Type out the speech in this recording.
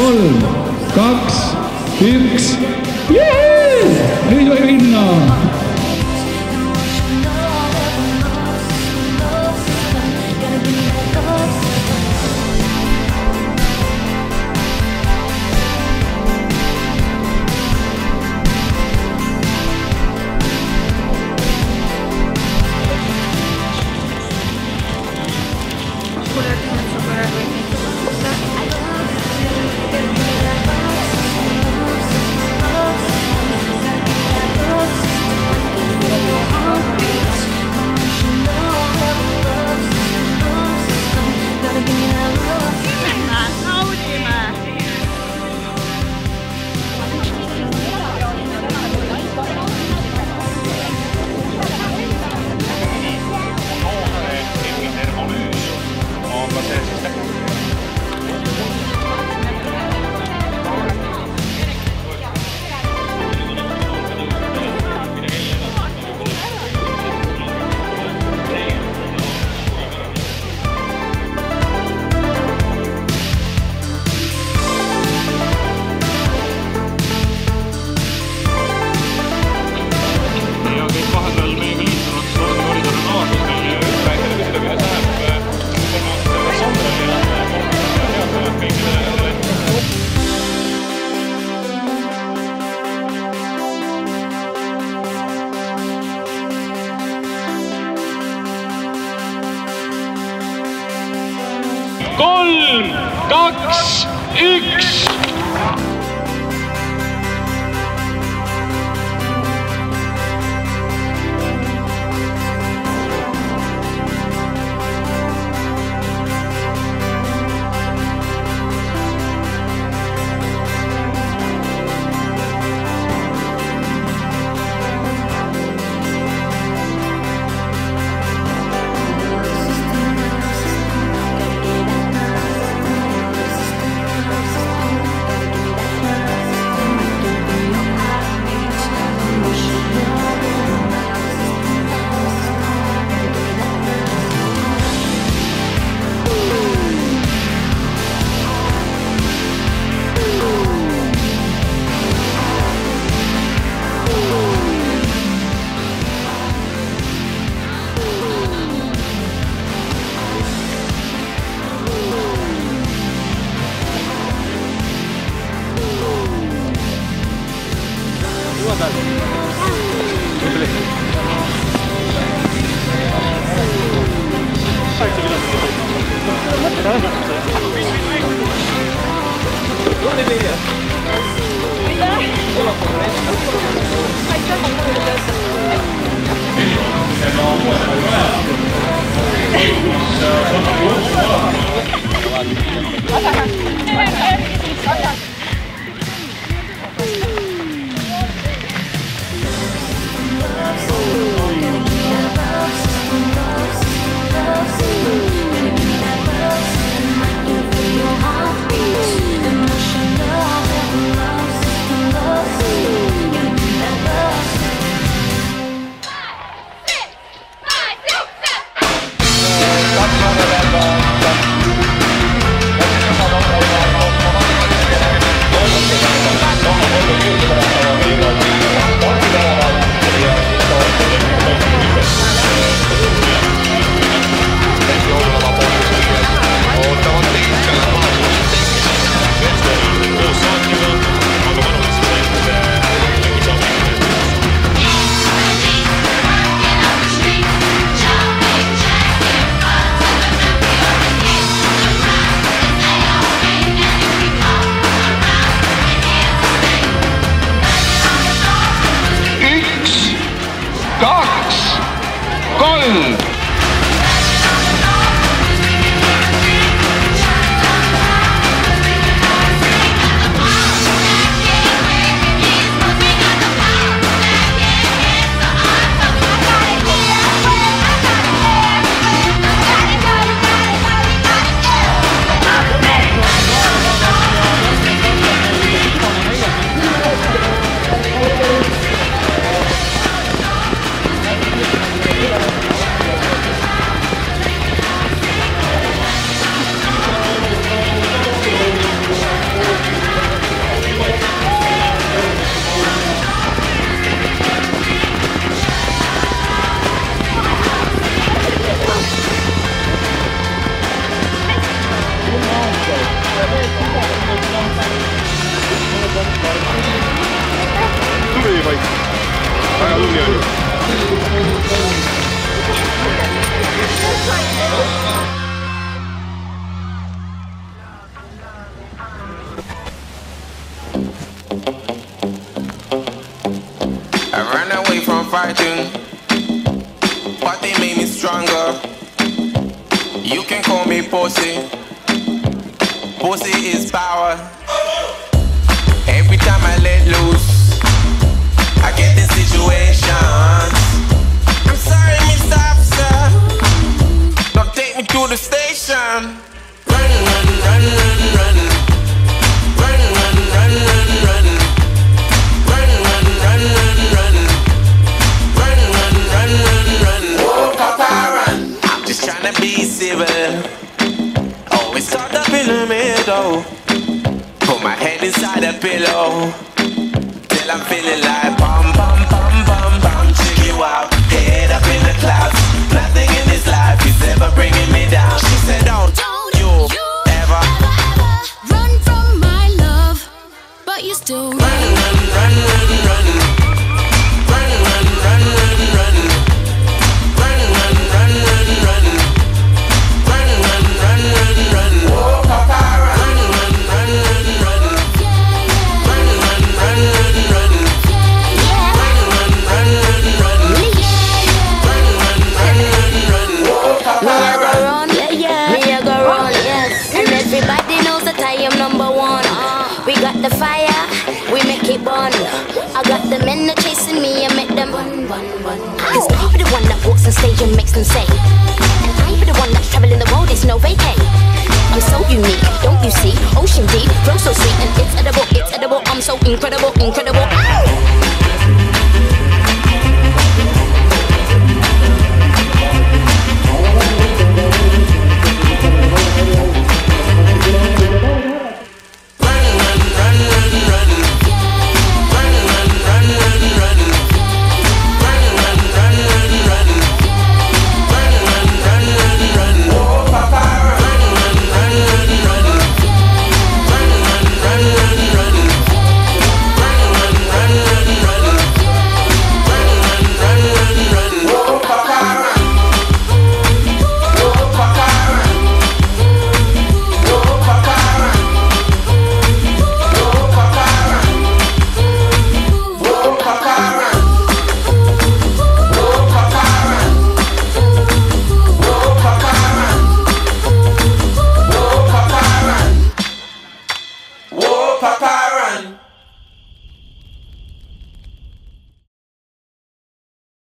3, 2, 1. Nüüd võib minna. Kolm, kaks, üks. Tuli vai? Aika lumia. I ran away from fighting, but they made me stronger. You can call me pussy. Pussy is power. Every time I let loose, I get in situations. I'm sorry, Mr. Officer, don't take me to the station. Run, run, run, run, run. Run, run, run, run, run. Run, run, run, run, run. Run, run, run, run, run. Oh, Papa, run. I'm just trying to be civil. Always caught up in the middle. Put my head inside a pillow till I'm feeling like bum, bum, bum, bum, bum. Check you out, head up in the clouds. Nothing in this life is ever bringing me down. She said, don't you ever run from my love, but you still run, run, run, run, run. Run, run, run, run, run. Run, run, run, run, run. Run, run, run, run, run. Oh, Papa, run, run, run, run, run. Run, run, run, run, run. Run, run, run, run, run. Run, run, run, run, run. Oh, Papa, Me a go run. run, me a go run, yes. And everybody knows that I am #1. We got the fire, we make it burn. I got the men that chasing me, I make them run, run, run. Cause I be the one that walks on stage and makes them say. And I be the one that's traveling the world, it's no vacay. I'm so unique, don't you see? Ocean deep, flow so sweet, and it's edible, I'm so incredible, incredible.